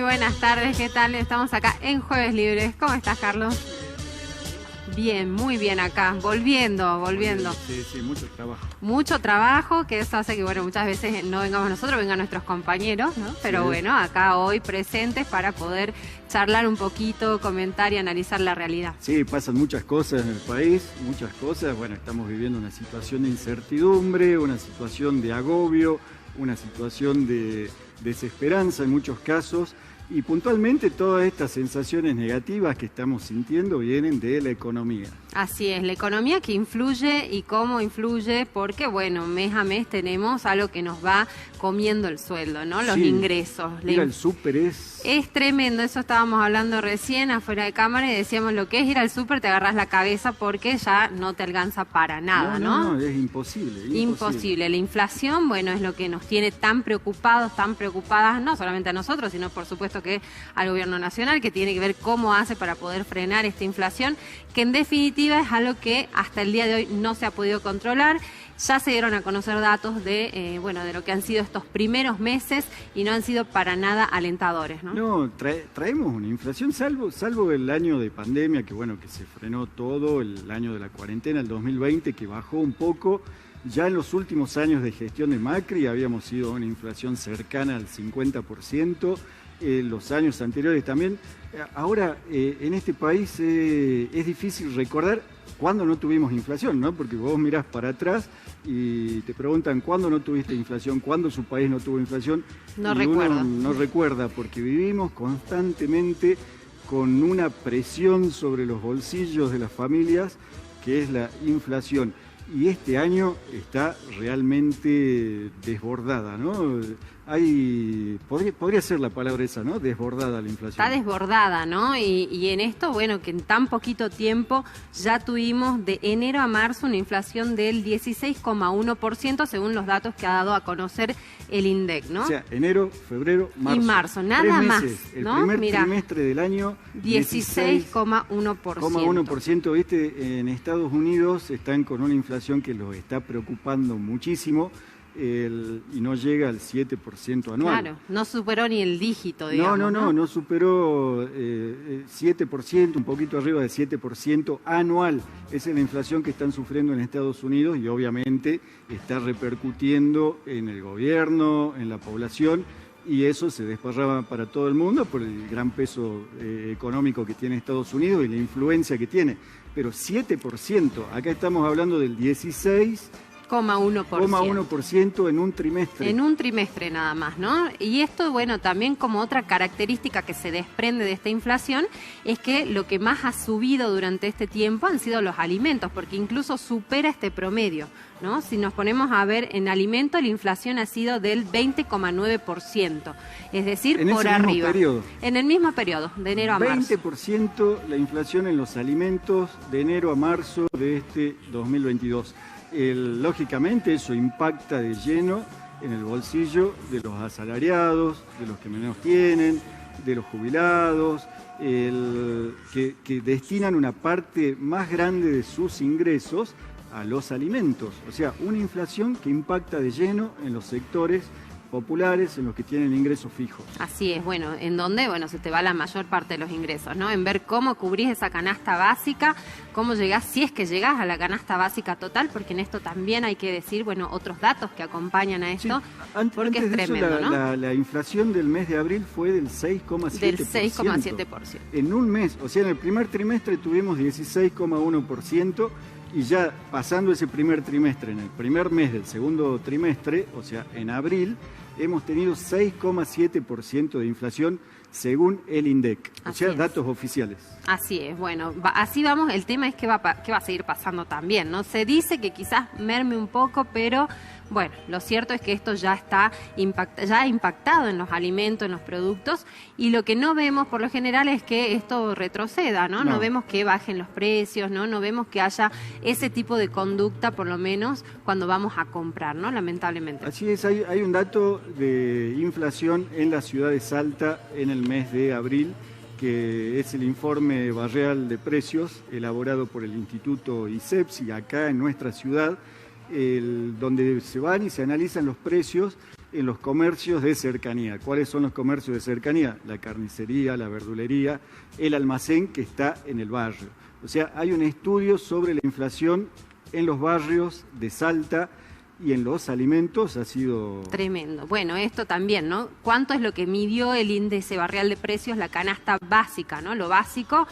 buenas tardes, ¿qué tal? Estamos acá en Jueves Libres. ¿Cómo estás, Carlos? Bien, muy bien acá, volviendo. Sí, mucho trabajo. Mucho trabajo, que eso hace que, bueno, muchas veces no vengamos nosotros, vengan nuestros compañeros, ¿no? Pero Sí. bueno, acá hoy presentes para poder charlar un poquito, comentar y analizar la realidad. Sí, pasan muchas cosas en el país, muchas cosas. Bueno, estamos viviendo una situación de incertidumbre, una situación de agobio, una situación de desesperanza en muchos casos. Y puntualmente todas estas sensaciones negativas que estamos sintiendo vienen de la economía. Así es, la economía que influye y cómo influye, porque bueno, mes a mes tenemos algo que nos va comiendo el sueldo, ¿no? Los ingresos. Ir al súper es tremendo, eso estábamos hablando recién afuera de cámara y decíamos lo que es ir al súper, te agarras la cabeza porque ya no te alcanza para nada, ¿no? No, es imposible. Imposible. La inflación, bueno, es lo que nos tiene tan preocupados, tan preocupadas, no solamente a nosotros, sino por supuesto que al gobierno nacional, que tiene que ver cómo hace para poder frenar esta inflación, que en definitiva es algo que hasta el día de hoy no se ha podido controlar. Ya se dieron a conocer datos de lo que han sido estos primeros meses y no han sido para nada alentadores, ¿no? No, traemos una inflación, salvo el año de pandemia, que bueno, que se frenó todo, el año de la cuarentena, el 2020, que bajó un poco. Ya en los últimos años de gestión de Macri habíamos sido una inflación cercana al 50%, los años anteriores también. Ahora, en este país es difícil recordar cuándo no tuvimos inflación, ¿no? Porque vos mirás para atrás y te preguntan cuándo no tuviste inflación, cuándo su país no tuvo inflación. No y recuerdo. Uno no recuerda, porque vivimos constantemente con una presión sobre los bolsillos de las familias, que es la inflación. Y este año está realmente desbordada, ¿no? Podría ser la palabra esa, ¿no? Desbordada la inflación. Está desbordada, ¿no? Y en esto, bueno, que en tan poquito tiempo ya tuvimos de enero a marzo una inflación del 16,1% según los datos que ha dado a conocer el INDEC, ¿no? O sea, enero, febrero, marzo. Y marzo, nada 3 más, meses. ¿no? El primer Mirá, trimestre del año, 16,1%. 16,1%. ¿Viste? En Estados Unidos están con una inflación que los está preocupando muchísimo. Y no llega al 7% anual. Claro, no superó ni el dígito, digamos. No superó 7%, un poquito arriba de 7% anual. Esa es la inflación que están sufriendo en Estados Unidos y obviamente está repercutiendo en el gobierno, en la población, y eso se desparrama para todo el mundo por el gran peso económico que tiene Estados Unidos y la influencia que tiene. Pero 7%, acá estamos hablando del 16,1% en un trimestre. En un trimestre nada más, ¿no? Y esto, bueno, también como otra característica que se desprende de esta inflación es que lo que más ha subido durante este tiempo han sido los alimentos, porque incluso supera este promedio, ¿no? Si nos ponemos a ver en alimentos, la inflación ha sido del 20,9%, es decir, por arriba. En ese mismo periodo. En el mismo periodo, de enero a marzo. 20% la inflación en los alimentos de enero a marzo de este 2022. Lógicamente eso impacta de lleno en el bolsillo de los asalariados, de los que menos tienen, de los jubilados, que destinan una parte más grande de sus ingresos a los alimentos. O sea, una inflación que impacta de lleno en los sectores populares, en los que tienen ingresos fijos. Así es, bueno, en donde, se te va la mayor parte de los ingresos, ¿no? En ver cómo cubrís esa canasta básica, cómo llegás, si es que llegás a la canasta básica total, porque en esto también hay que decir, otros datos que acompañan a esto, Sí, porque es tremendo, ¿no? La inflación del mes de abril fue del 6,7%. Del 6,7%. En un mes, o sea, en el primer trimestre tuvimos 16,1%, y ya pasando ese primer trimestre, en el primer mes del segundo trimestre, o sea, en abril, hemos tenido 6,7% de inflación según el INDEC, o sea, datos oficiales. Así es, así vamos. El tema es que va a seguir pasando también, ¿no? Se dice que quizás merme un poco, pero lo cierto es que esto ya está ya ha impactado en los alimentos, en los productos, y lo que no vemos por lo general es que esto retroceda, ¿no? No vemos que bajen los precios, no vemos que haya ese tipo de conducta, por lo menos cuando vamos a comprar, ¿no? Lamentablemente. Así es, hay un dato de inflación en la ciudad de Salta en el mes de abril, que es el informe barrial de precios elaborado por el Instituto ISEPS y acá en nuestra ciudad, donde se van y se analizan los precios en los comercios de cercanía. ¿Cuáles son los comercios de cercanía? La carnicería, la verdulería, el almacén que está en el barrio. O sea, hay un estudio sobre la inflación en los barrios de Salta y en los alimentos ha sido... Tremendo. Bueno, esto también, ¿no? ¿Cuánto es lo que midió el índice barrial de precios, la canasta básica, ¿no? Lo básico,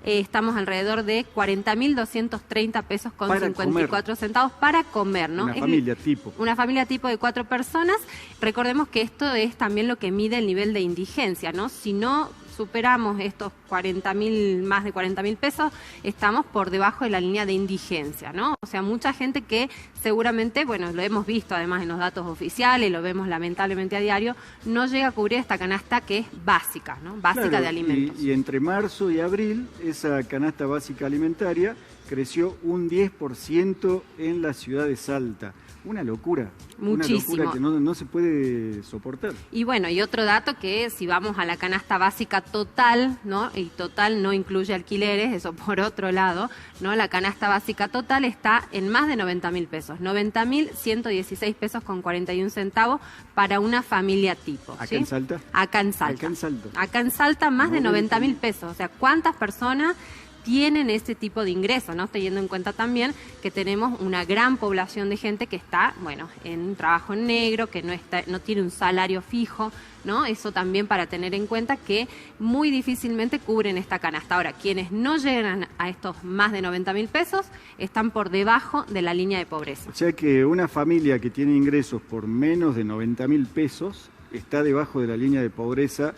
estamos alrededor de 40.230 pesos con para 54 comer. Centavos para comer, ¿no? Una familia tipo. Una familia tipo de 4 personas. Recordemos que esto es también lo que mide el nivel de indigencia, ¿no? Si no superamos estos 40.000, más de 40.000 pesos, estamos por debajo de la línea de indigencia, ¿no? O sea, mucha gente que seguramente, bueno, lo hemos visto además en los datos oficiales, lo vemos lamentablemente a diario, no llega a cubrir esta canasta que es básica, ¿no? Básica, claro, de alimentos. Y entre marzo y abril, esa canasta básica alimentaria creció un 10% en la ciudad de Salta. Una locura. Muchísimo. Una locura que no se puede soportar. Y bueno, y otro dato que si vamos a la canasta básica total, ¿no? Y total no incluye alquileres, eso por otro lado, ¿no? La canasta básica total está en más de 90.000 pesos, 90.116 pesos con 41 centavos para una familia tipo. ¿Acá ¿sí? en Salta? Acá en Salta. Acá en Salta. Acá en Salta más de 90.000 pesos. O sea, ¿cuántas personas tienen ese tipo de ingresos, ¿no? Teniendo en cuenta también que tenemos una gran población de gente que está, bueno, en un trabajo negro, que no tiene un salario fijo, ¿no? Eso también para tener en cuenta que muy difícilmente cubren esta canasta. Ahora, quienes no llegan a estos más de 90.000 pesos están por debajo de la línea de pobreza. O sea que una familia que tiene ingresos por menos de 90.000 pesos está debajo de la línea de pobreza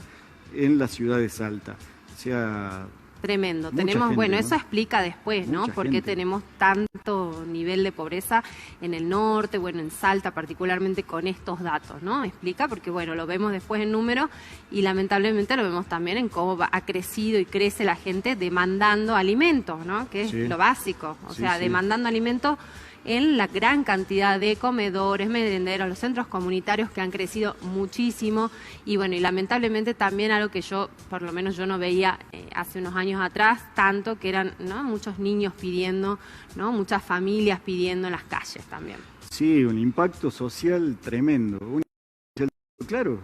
en la ciudad de Salta. O sea... Tremendo. Mucha Tenemos, gente, bueno, ¿no? eso explica después, ¿no? Mucha Por qué gente. tenemos tanto nivel de pobreza en el norte, bueno, en Salta particularmente con estos datos, ¿no? Explica porque, bueno, lo vemos después en números y lamentablemente lo vemos también en cómo ha crecido y crece la gente demandando alimentos, ¿no? Que es Sí. lo básico, o Sí, sea, sí. demandando alimentos en la gran cantidad de comedores, merenderos, los centros comunitarios que han crecido muchísimo y bueno, y lamentablemente también algo que yo, por lo menos yo no veía hace unos años atrás, tanto que eran, ¿no? Muchos niños pidiendo, ¿no? Muchas familias pidiendo en las calles también. Sí, un impacto social tremendo. Claro,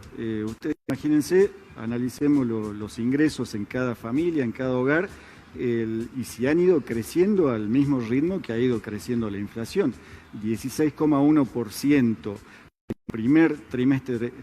ustedes imagínense, analicemos los ingresos en cada familia, en cada hogar, y si han ido creciendo al mismo ritmo que ha ido creciendo la inflación. 16,1% el primer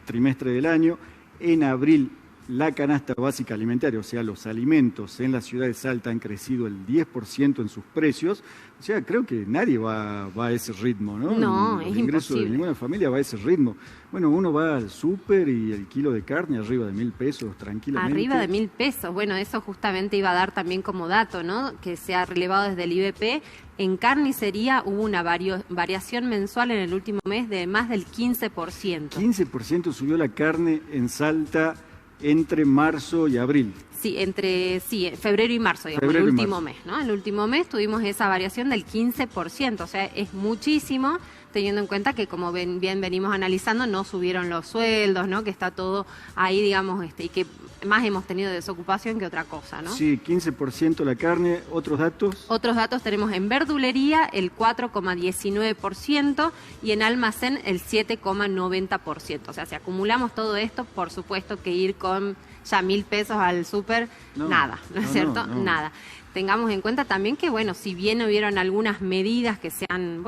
trimestre del año. En abril, la canasta básica alimentaria, o sea, los alimentos en la ciudad de Salta han crecido el 10% en sus precios. O sea, creo que nadie va a ese ritmo, ¿no? No, Los es ingresos imposible. de ninguna familia va a ese ritmo. Bueno, uno va al súper y el kilo de carne arriba de 1.000 pesos tranquilamente. Arriba de 1.000 pesos. Bueno, eso justamente iba a dar también como dato, ¿no? Que se ha relevado desde el IBP. En carnicería hubo una variación mensual en el último mes de más del 15%. 15% subió la carne en Salta entre marzo y abril. Sí, entre febrero y marzo, digamos, Febrero y el último marzo. mes, ¿no? El último mes tuvimos esa variación del 15%, o sea, es muchísimo, teniendo en cuenta que, como bien venimos analizando, no subieron los sueldos, ¿no? Que está todo ahí, digamos, y que más hemos tenido desocupación que otra cosa, ¿no? Sí, 15% la carne. ¿Otros datos? Otros datos tenemos en verdulería el 4,19% y en almacén el 7,90%. O sea, si acumulamos todo esto, por supuesto que ir con ya 1.000 pesos al súper, No, nada, ¿no es no, cierto? no. Nada. Tengamos en cuenta también que, bueno, si bien hubieron algunas medidas que se han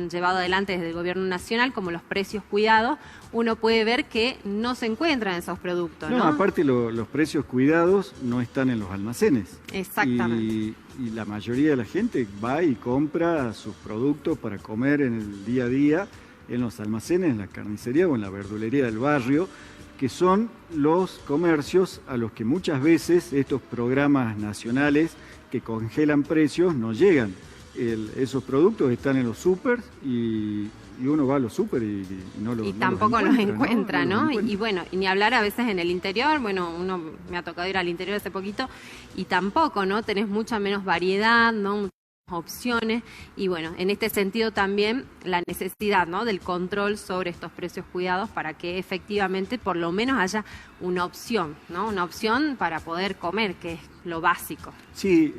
llevado adelante desde el gobierno nacional, como los precios cuidados, uno puede ver que no se encuentran esos productos, ¿no? No, aparte los precios cuidados no están en los almacenes. Exactamente. Y la mayoría de la gente va y compra sus productos para comer en el día a día en los almacenes, en la carnicería o en la verdulería del barrio, que son los comercios a los que muchas veces estos programas nacionales que congelan precios no llegan. Esos productos están en los súper y uno va a los súper y no los Y tampoco los encuentra, ¿no? los encuentra. Y bueno, y ni hablar a veces en el interior, bueno, uno me ha tocado ir al interior hace poquito y tampoco, ¿no? Tenés mucha menos variedad, ¿no? Muchas opciones y bueno, en este sentido también la necesidad, ¿no? Del control sobre estos precios cuidados para que efectivamente por lo menos haya una opción, ¿no? Una opción para poder comer, que es lo básico. Sí,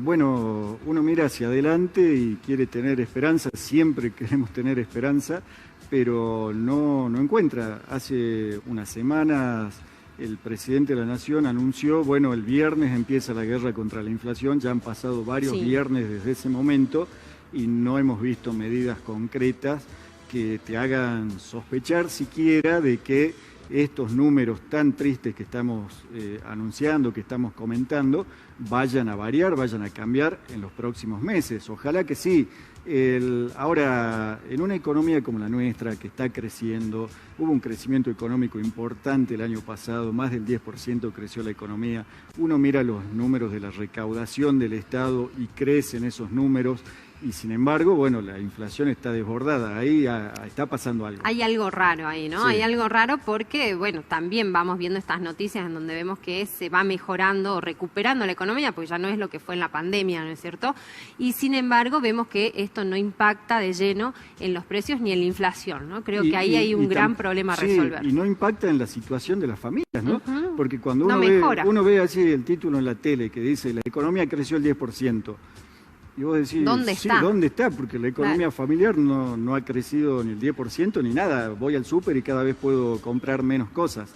bueno, uno mira hacia adelante y quiere tener esperanza, siempre queremos tener esperanza, pero no encuentra. Hace unas semanas el presidente de la Nación anunció, bueno, el viernes empieza la guerra contra la inflación, ya han pasado varios viernes desde ese momento y no hemos visto medidas concretas que te hagan sospechar siquiera de que estos números tan tristes que estamos anunciando, que estamos comentando, vayan a variar, vayan a cambiar en los próximos meses. Ojalá que sí. Ahora, en una economía como la nuestra, que está creciendo, hubo un crecimiento económico importante el año pasado, más del 10% creció la economía. Uno mira los números de la recaudación del Estado y crecen esos números. Y sin embargo, bueno, la inflación está desbordada, ahí está pasando algo. Hay algo raro ahí, ¿no? Sí. Hay algo raro porque, bueno, también vamos viendo estas noticias en donde vemos que se va mejorando o recuperando la economía, porque ya no es lo que fue en la pandemia, ¿no es cierto? Y sin embargo, vemos que esto no impacta de lleno en los precios ni en la inflación, ¿no? Creo que ahí hay un gran problema a resolver. Y no impacta en la situación de las familias, ¿no? Porque cuando uno ve así el título en la tele que dice la economía creció el 10%, y vos decís, ¿dónde está? ¿Dónde está? Porque la economía familiar no ha crecido ni el 10% ni nada. Voy al súper y cada vez puedo comprar menos cosas.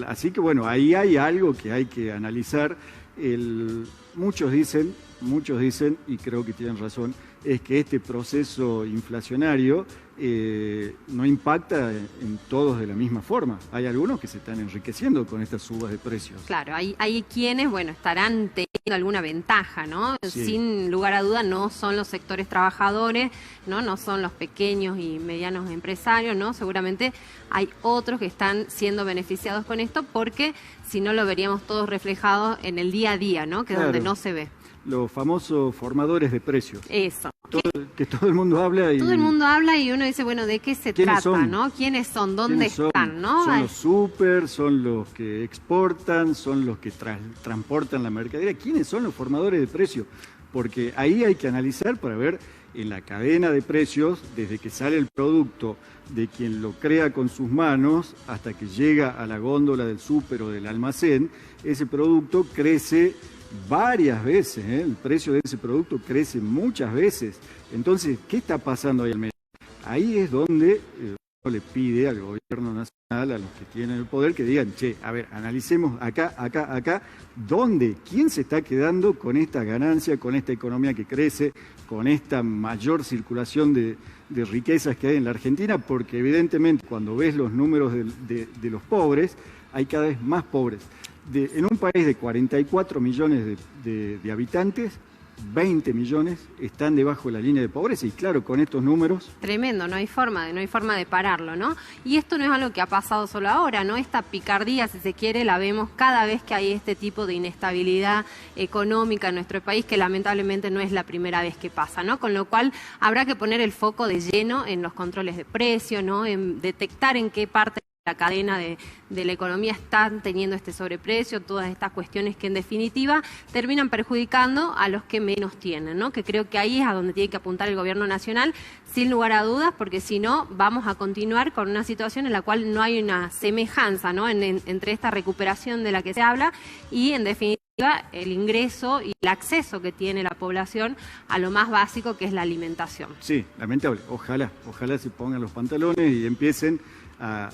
Así que bueno, ahí hay algo que hay que analizar. Muchos dicen, y creo que tienen razón, es que este proceso inflacionario no impacta en todos de la misma forma. Hay algunos que se están enriqueciendo con estas subas de precios. Claro, hay quienes, bueno, estarán teniendo alguna ventaja, ¿no? Sí. Sin lugar a duda no son los sectores trabajadores, no son los pequeños y medianos empresarios, ¿no? Seguramente hay otros que están siendo beneficiados con esto porque si no lo veríamos todos reflejados en el día a día, ¿no? Que es donde no se ve. Los famosos formadores de precios. Eso. Que todo el mundo habla y... Todo el mundo habla y uno dice, bueno, ¿de qué se trata, no? ¿Quiénes son? ¿Dónde están, no? Son los súper, son los que exportan, son los que transportan la mercadería. ¿Quiénes son los formadores de precios? Porque ahí hay que analizar para ver en la cadena de precios, desde que sale el producto de quien lo crea con sus manos hasta que llega a la góndola del súper o del almacén, ese producto crece varias veces, el precio de ese producto crece muchas veces. Entonces, ¿qué está pasando ahí al medio? Ahí es donde uno le pide al gobierno nacional, a los que tienen el poder, que digan, che, a ver, analicemos acá, ¿dónde? ¿Quién se está quedando con esta ganancia, con esta economía que crece, con esta mayor circulación de riquezas que hay en la Argentina? Porque evidentemente cuando ves los números de los pobres, hay cada vez más pobres. En un país de 44 millones de habitantes, 20 millones están debajo de la línea de pobreza y claro, con estos números... Tremendo, no hay forma de pararlo, ¿no? Y esto no es algo que ha pasado solo ahora, ¿no? Esta picardía, si se quiere, la vemos cada vez que hay este tipo de inestabilidad económica en nuestro país, que lamentablemente no es la primera vez que pasa, ¿no? Con lo cual habrá que poner el foco de lleno en los controles de precio, ¿no? En detectar en qué parte la cadena de la economía están teniendo este sobreprecio, todas estas cuestiones que en definitiva terminan perjudicando a los que menos tienen, ¿no? Que creo que ahí es a donde tiene que apuntar el gobierno nacional, sin lugar a dudas, porque si no vamos a continuar con una situación en la cual no hay una semejanza, ¿no? entre esta recuperación de la que se habla y en definitiva el ingreso y el acceso que tiene la población a lo más básico que es la alimentación. Sí, lamentable. Ojalá se pongan los pantalones y empiecen a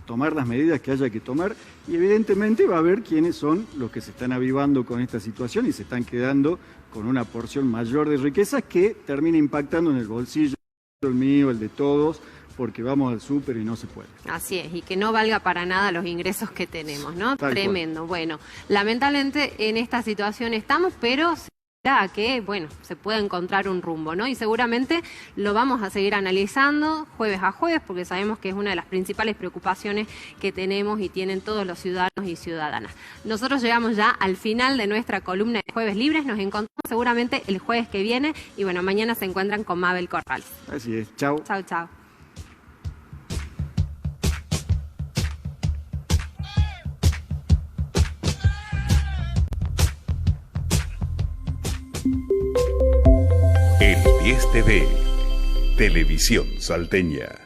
tomar las medidas que haya que tomar y evidentemente va a haber quiénes son los que se están avivando con esta situación y se están quedando con una porción mayor de riquezas que termina impactando en el bolsillo, el mío, el de todos, porque vamos al súper y no se puede. Así es, y que no valga para nada los ingresos que tenemos, ¿no? Tremendo. Bueno, lamentablemente en esta situación estamos, pero a que, bueno, se pueda encontrar un rumbo, ¿no? Y seguramente lo vamos a seguir analizando jueves a jueves, porque sabemos que es una de las principales preocupaciones que tenemos y tienen todos los ciudadanos y ciudadanas. Nosotros llegamos ya al final de nuestra columna de Jueves Libres, nos encontramos seguramente el jueves que viene y bueno, mañana se encuentran con Mabel Corrales. Así es, chao. Chao, chao. El 10 TV, Televisión Salteña.